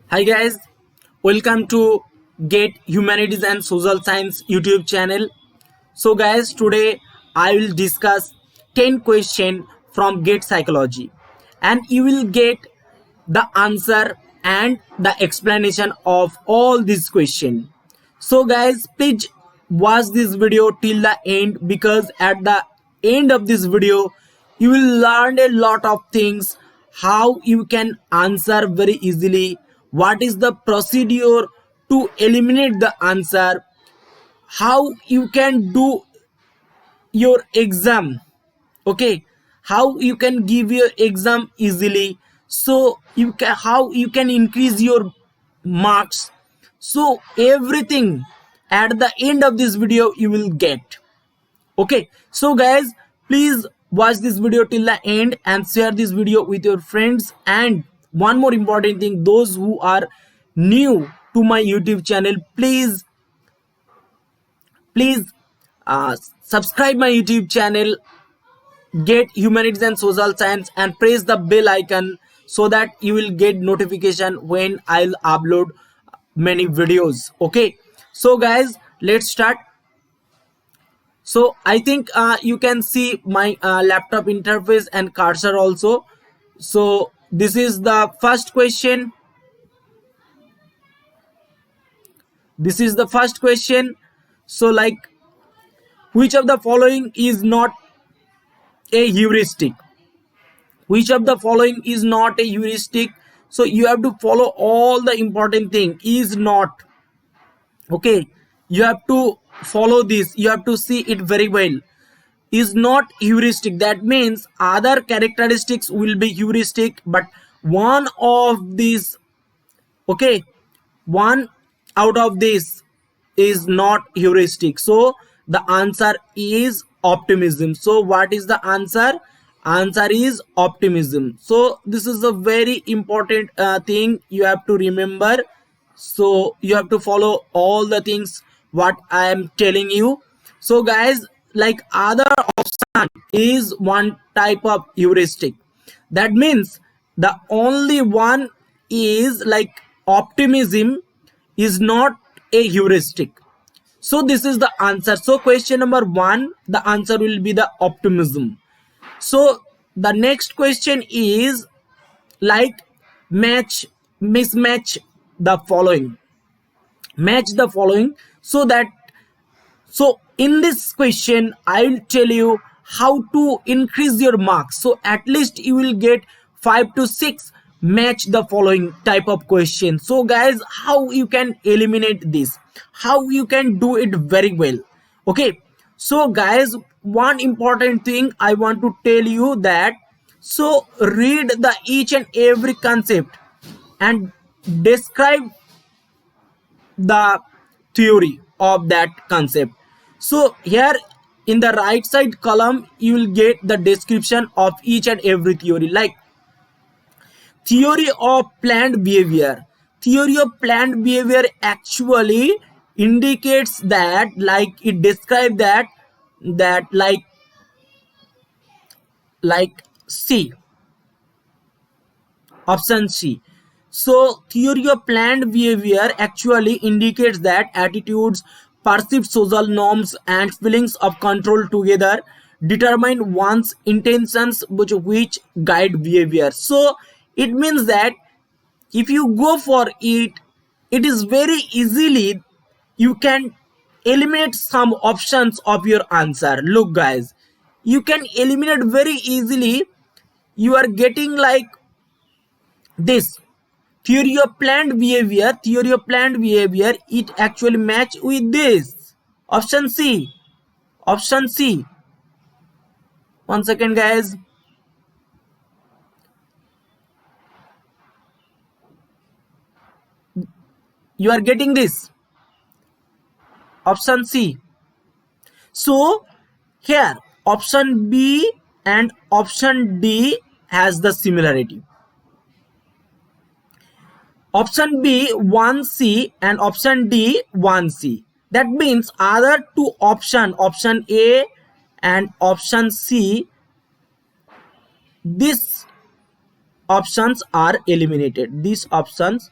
Hi guys, welcome to Get Humanities and Social Science YouTube channel. So guys, today I will discuss 10 questions from Get Psychology and you will get the answer and the explanation of all these questions. So guys, please watch this video till the end because at the end of this video you will learn a lot of things, how you can answer very easily, what is the procedure to eliminate the answer, how you can do your exam, okay, how you can give your exam easily, so you can how you can increase your marks. So everything at the end of this video you will get. Okay, so guys, please watch this video till the end and share this video with your friends. And one more important thing, those who are new to my YouTube channel, please subscribe my YouTube channel, Get Humanities and Social Science, and press the bell icon so that you will get notification when I'll upload many videos. Okay, so guys, let's start. So I think you can see my laptop interface and cursor also. So this is the first question. This is the first question. So like, which of the following is not a heuristic? Which of the following is not a heuristic? So you have to follow all the important thing. Is not, okay, you have to follow this, you have to see it very well. Is not heuristic, that means other characteristics will be heuristic, but one of these, okay, one out of this is not heuristic. So the answer is optimism. So what is the answer? Answer is optimism. So this is a very important thing you have to remember. So you have to follow all the things what I am telling you. So guys, like other option is one type of heuristic. That means the only one is like optimism is not a heuristic. So this is the answer. So question number 1, the answer will be the optimism. So the next question is like match, mismatch the following. Match the following. So in this question I'll tell you how to increase your marks. So at least you will get 5 to 6 match the following type of question. So guys, how you can eliminate this, how you can do it very well. Okay, so guys, one important thing I want to tell you that, so read the each and every concept and describe the theory of that concept. So here in the right side column you will get the description of each and every theory, like theory of planned behavior. Theory of planned behavior actually indicates that, like it describes that like C, option C. So theory of planned behavior actually indicates that attitudes, perceived social norms, and feelings of control together determine one's intentions, which guide behavior. So it means that if you go for it, it is very easily you can eliminate some options of your answer. Look guys, you can eliminate very easily. You are getting like this theory of planned behavior, it actually match with this option C. Option C. One second guys. You are getting this option C. So here option B and option D has the similarity. Option B 1C and option D 1C. That means other two option A and option C, these options are eliminated. These options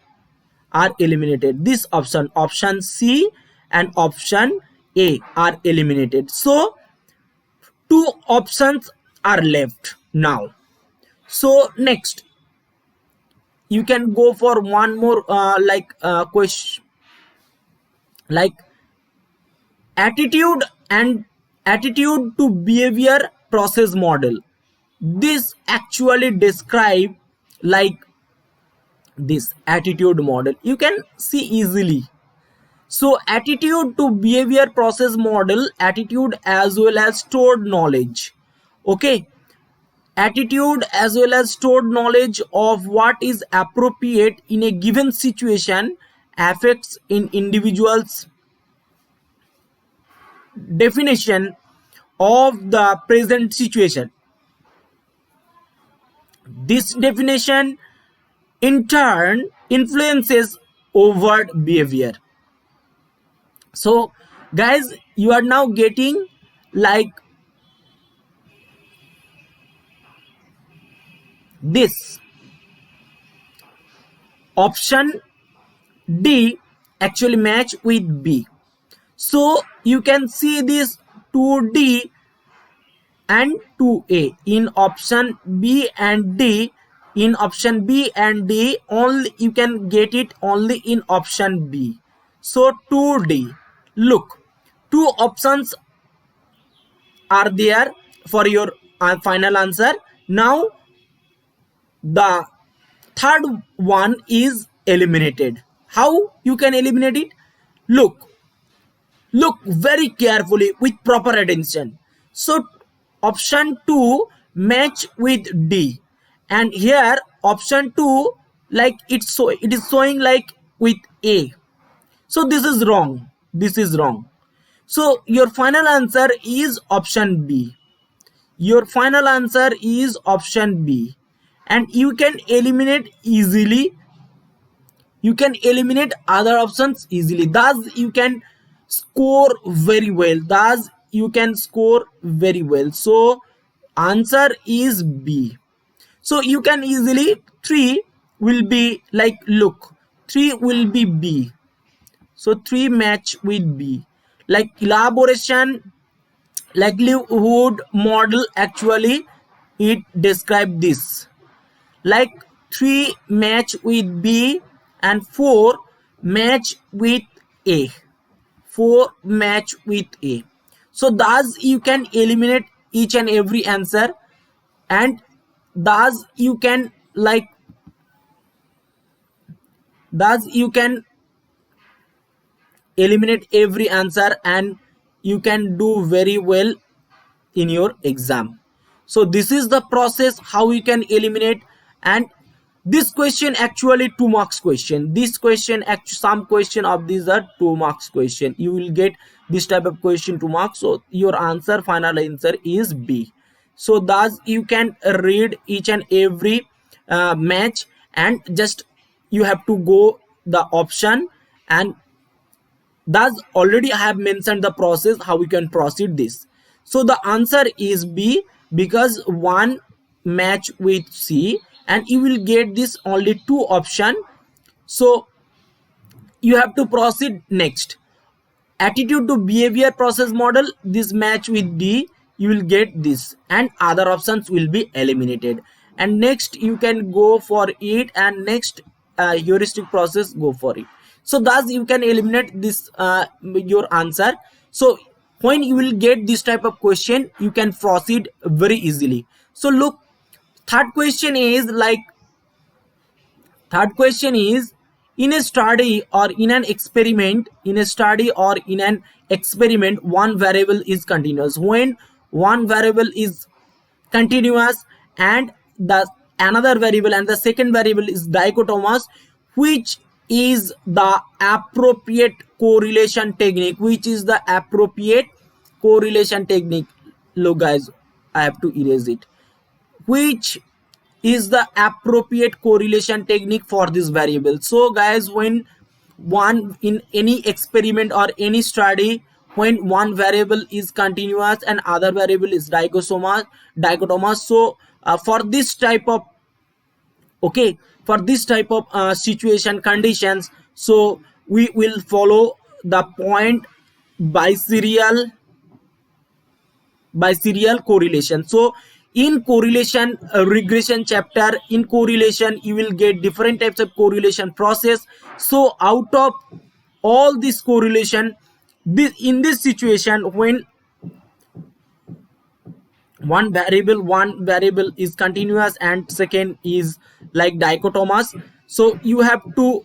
are eliminated. This option C and option A are eliminated. So two options are left now. So next you can go for one more question, like attitude and attitude to behavior process model. This actually describe like this attitude model, you can see easily. So attitude to behavior process model, attitude as well as stored knowledge. Okay, attitude as well as stored knowledge of what is appropriate in a given situation affects in individuals definition of the present situation. This definition in turn influences overt behavior. So guys, you are now getting like this option D actually match with B. So you can see this 2D and 2A in option B and D. In option B and D only you can get it only in option B. So 2D. Look, two options are there for your final answer. Now the third one is eliminated. How you can eliminate it? Look very carefully with proper attention. So option 2 match with D, and here option 2 like it is showing like with A. So this is wrong, this is wrong. So your final answer is option B. Your final answer is option B, and you can eliminate easily. You can eliminate other options easily. Thus you can score very well. Thus you can score very well. So answer is B. So you can easily 3 will be like, look, 3 will be B. So 3 match with B. Like elaboration likelihood model actually it describe this, like 3 match with B and 4 match with A. 4 match with A. So thus you can eliminate each and every answer, and thus you can eliminate every answer, and you can do very well in your exam. So this is the process how you can eliminate. And this question actually 2 marks question. This question actually some question of these are 2 marks question. You will get this type of question 2 marks. So your answer, final answer is B. So thus you can read each and every match, and just you have to go the option, and thus already I have mentioned the process how we can proceed this. So the answer is B, because 1 match with C, and you will get this only 2 option. So you have to proceed next. Attitude to behavior process model, this match with D, you will get this, and other options will be eliminated. And next you can go for it, and next heuristic process go for it. So thus you can eliminate this your answer. So when you will get this type of question, you can proceed very easily. So look, third question is in a study or in an experiment, one variable is continuous. When one variable is continuous and the another variable and the second variable is dichotomous, which is the appropriate correlation technique? Which is the appropriate correlation technique? Look guys, I have to erase it. Which is the appropriate correlation technique for this variable? So guys, when one in any experiment or any study, when one variable is continuous and other variable is dichotomous, so for this type of situation conditions, So we will follow the point biserial biserial correlation. So in correlation regression chapter, in correlation you will get different types of correlation process. So out of all this correlation, in this situation, when one variable is continuous and second is like dichotomous, so you have to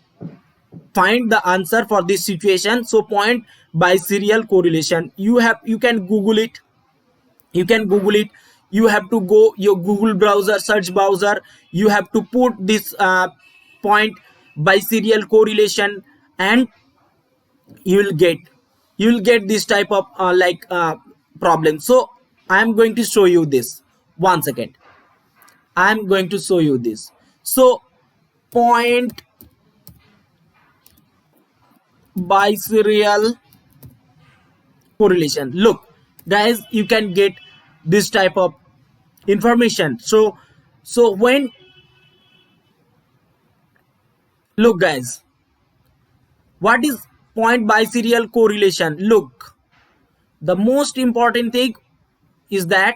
find the answer for this situation. So point biserial correlation, you can google it. You have to go your Google browser, search browser, you have to put this point biserial correlation, and you will get this type of problem. So I am going to show you this. One second, I am going to show you this. So point biserial correlation, look guys, you can get this type of information. So when, look guys, what is point biserial correlation? Look, the most important thing is that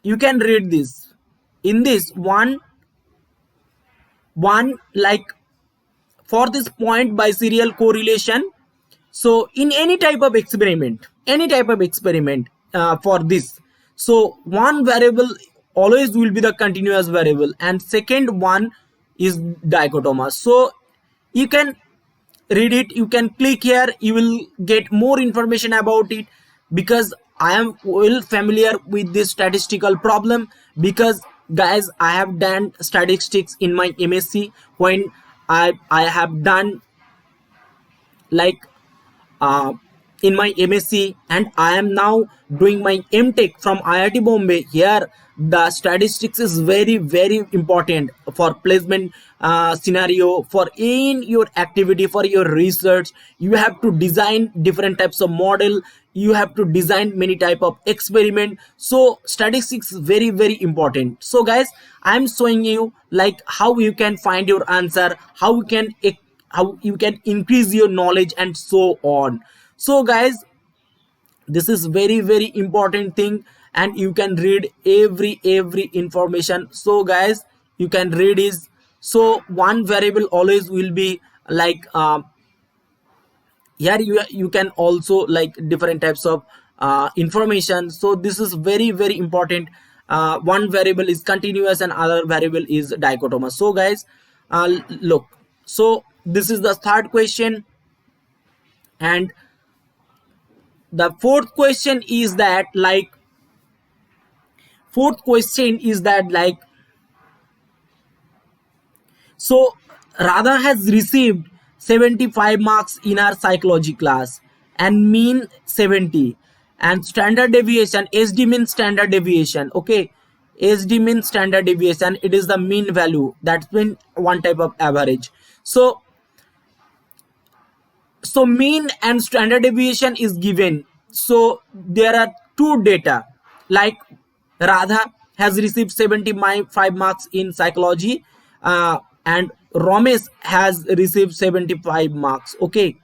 you can read this. In this one like, for this point biserial correlation, so in any type of experiment, for this, so one variable always will be the continuous variable and second one is dichotomous. So you can read it, you can click here, you will get more information about it, because I am well familiar with this statistical problem, because guys, I have done statistics in my MSc, when I have done like uh, in my MSc, and I am now doing my MTech from IIT Bombay. Here the statistics is very very important for placement scenario, for in your activity, for your research. You have to design different types of model, you have to design many type of experiment. So statistics is very very important. So guys, I am showing you like how you can find your answer, how you can increase your knowledge and so on. So guys, this is very very important thing, and you can read every information. So guys, you can read is, so one variable always will be like here you can also like different types of information. So this is very very important. One variable is continuous and other variable is dichotomous. So guys, look, so this is the third question, and the fourth question is that like, so Radha has received 75 marks in our psychology class and mean 70, and standard deviation, SD means standard deviation, okay, SD means standard deviation, it is the mean value, that's mean one type of average. So mean and standard deviation is given. So there are two data, like Radha has received 75 marks in psychology, and Ramesh has received 75 marks, okay.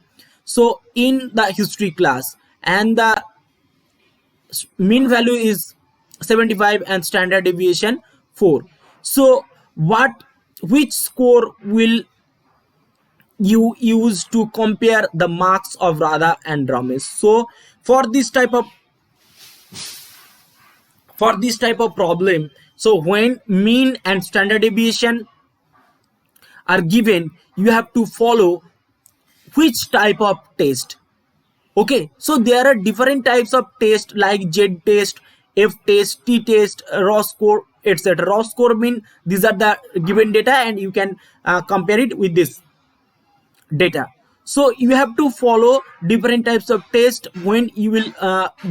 So in the history class, and the mean value is 75 and standard deviation 4. So which score will you use to compare the marks of Radha and Ramesh? So for this type of problem, so when mean and standard deviation are given, you have to follow which type of test, okay. So there are different types of test like Z test, F test, T test, raw score, etc. Raw score mean these are the given data and you can compare it with this data. So you have to follow different types of test when you will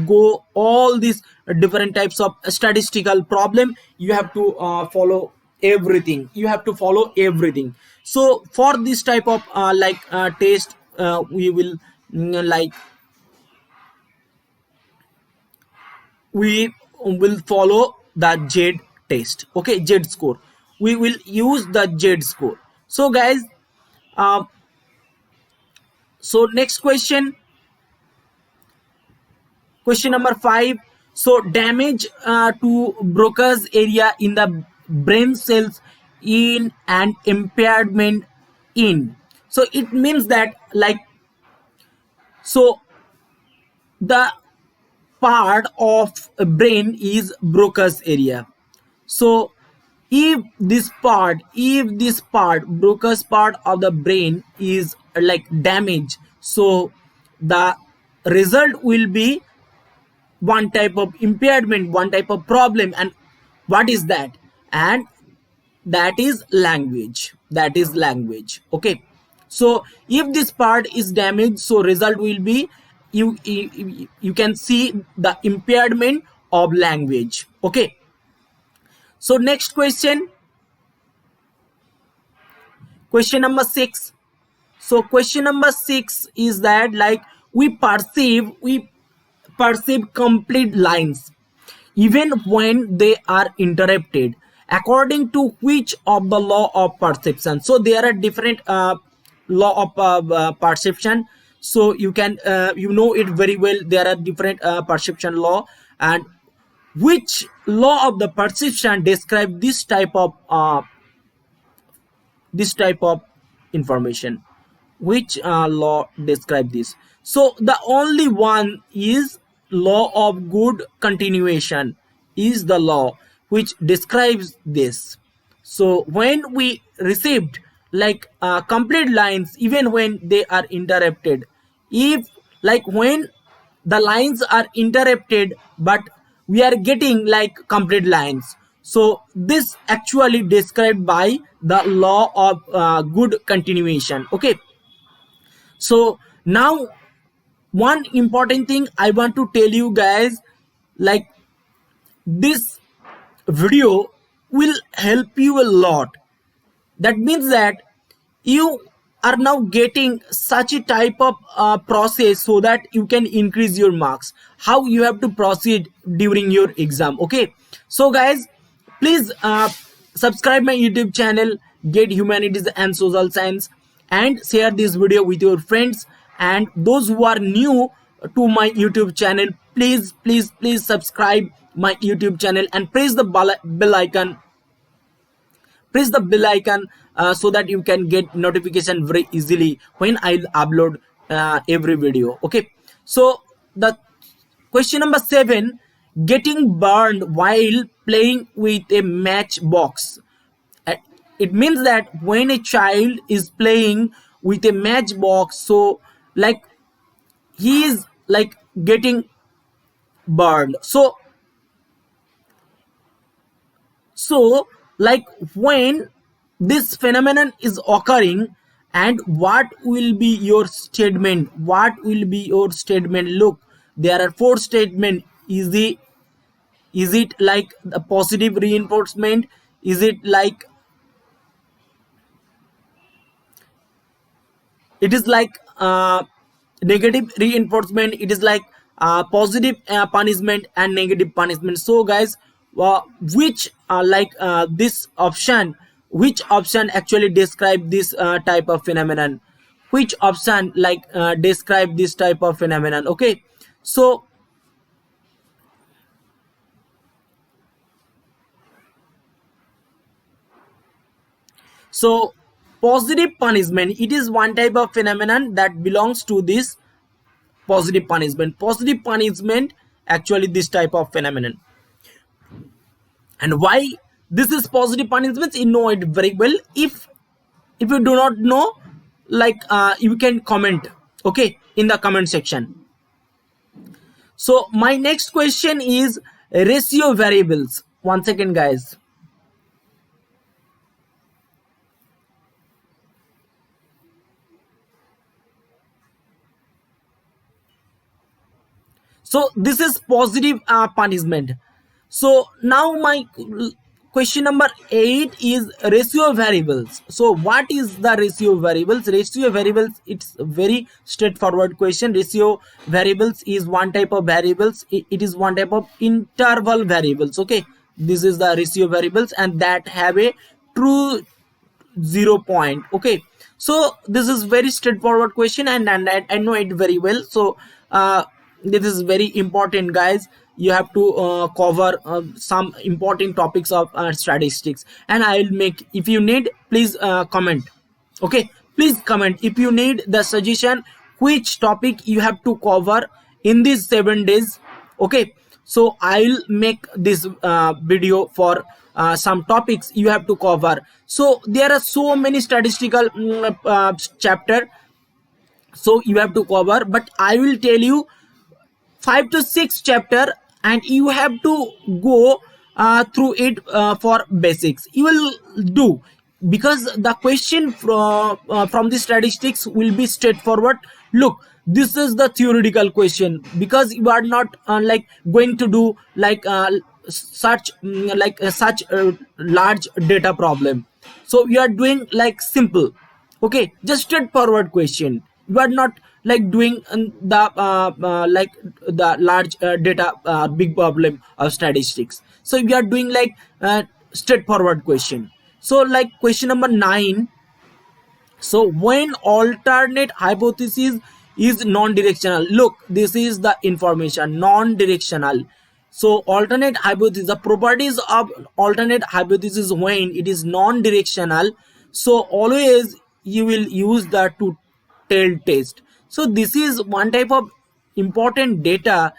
go all these different types of statistical problem. You have to follow everything, so for this type of test, we will we will follow the Z test, okay, Z score. We will use the Z score. So guys, So next question number 5. So damage to Broca's area in the brain cells in and impairment in. So it means that, like, so the part of brain is Broca's area. So if this part Broca's part of the brain is like damaged, so the result will be one type of impairment, one type of problem. And what is that? And that is language. That is language. Okay. So if this part is damaged, so result will be you can see the impairment of language. Okay. So next question number 6. So question number 6 is that, like, we perceive complete lines even when they are interrupted, according to which of the law of perception. So there are different law of perception. So you can it very well. There are different perception law, and which law of the perception describe this type of information? Which law describe this? So the only one is law of good continuation is the law which describes this. So when we received, like, complete lines even when they are interrupted, if, like, when the lines are interrupted but we are getting like complete lines, so this actually described by the law of good continuation. Okay. So now one important thing I want to tell you guys, like, this video will help you a lot. That means that you are now getting such a type of process so that you can increase your marks, how you have to proceed during your exam. Okay. So guys, please subscribe my YouTube channel, Get Humanities and Social Science, and share this video with your friends. And those who are new to my YouTube channel, please subscribe my YouTube channel and press the bell icon. So that you can get notification very easily when I upload every video. Okay. So the question number 7, getting burned while playing with a matchbox. Uh, it means that when a child is playing with a matchbox, so, like, he is, like, getting burned. So, like, when this phenomenon is occurring, and what will be your statement? Look, there are 4 statements. Is it like the positive reinforcement? Is it like it is like negative reinforcement? It is like positive punishment and negative punishment. So guys, which which option actually describe this type of phenomenon? Which option, like, describe this type of phenomenon? Okay. So positive punishment, it is one type of phenomenon that belongs to this positive punishment actually this type of phenomenon. And why this is positive punishment, you know it very well. If you do not know, like, you can comment, okay, in the comment section. So my next question is ratio variables. One second guys. So this is positive punishment. So now my question number 8 is ratio variables. So what is the ratio variables? Ratio variables, it's a very straightforward question. Ratio variables is one type of variables. It is one type of interval variables. Okay, this is the ratio variables, and that have a true 0 point. Okay, so this is very straightforward question, and I know it very well. So this is very important, guys. You have to cover some important topics of statistics, and I will make, if you need, please comment. Okay, please comment if you need the suggestion which topic you have to cover in these 7 days. Okay, so I'll make this video for some topics you have to cover. So there are so many statistical chapter, so you have to cover, but I will tell you 5 to 6 chapter, and you have to go through it for basics. You will do, because the question from the statistics will be straightforward. Look, this is the theoretical question, because you are not like going to do like such a large data problem. So we are doing like simple, okay, just straightforward question. You are not like doing the like the large data big problem of statistics. So we are doing like straightforward question. So like question number 9. So when alternate hypothesis is non-directional, look, this is the information, non-directional. So alternate hypothesis, the properties of alternate hypothesis when it is non-directional. So always you will use the two-tailed test. So this is one type of important data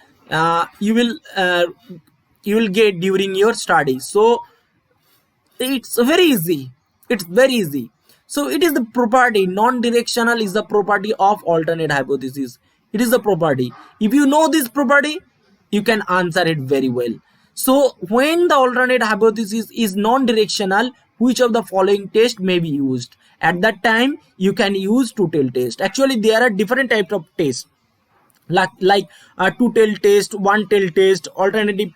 you will get during your study. So it's very easy, it's very easy. So it is the property, non-directional is the property of alternate hypothesis. It is the property. If you know this property, you can answer it very well. So when the alternate hypothesis is non-directional, which of the following test may be used? At that time you can use two-tailed test. Actually there are different types of tests, like two-tailed test, one-tailed test, alternative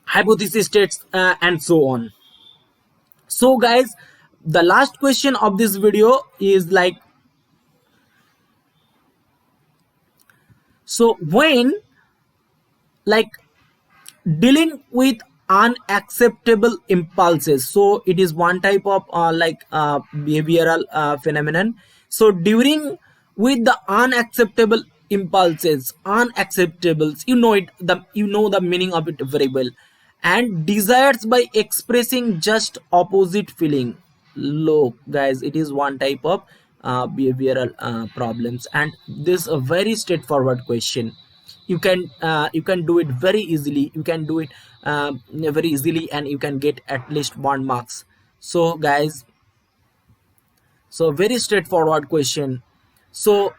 hypothesis tests, and so on. So guys, the last question of this video is like, so when like dealing with unacceptable impulses, so it is one type of behavioral phenomenon. So during with the unacceptable impulses, unacceptables, you know it, you know the meaning of it very well, and desires by expressing just opposite feeling. Look guys, it is one type of behavioral problems, and this is a very straightforward question. You can do it very easily, you can do it very easily, and you can get at least 1 marks. So guys, so very straightforward question. So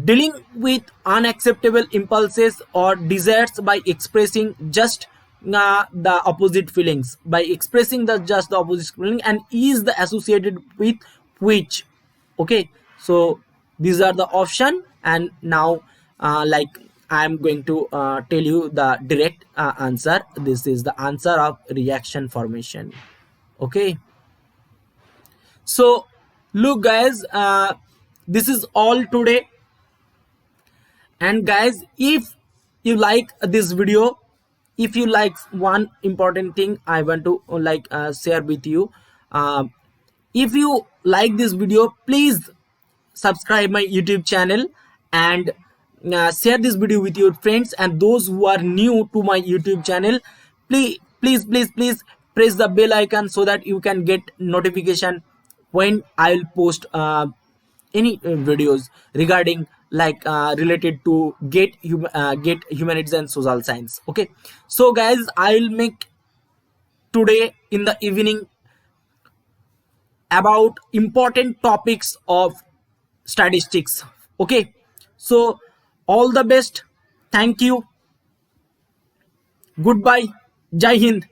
dealing with unacceptable impulses or desires by expressing just the opposite feelings, by expressing the just the opposite feeling, and is the associated with which. Okay, so these are the option, and now like I'm going to tell you the direct answer. This is the answer of reaction formation. Okay, so look guys, this is all today. And guys, if you like this video, if you like, one important thing I want to share with you. If you like this video, please subscribe my YouTube channel, and share this video with your friends. And those who are new to my YouTube channel, please press the bell icon, so that you can get notification when I'll post any videos regarding related to get humanities and social science. Okay, so guys, I'll make today in the evening about important topics of statistics. Okay, so all the best, thank you, goodbye, Jai Hind.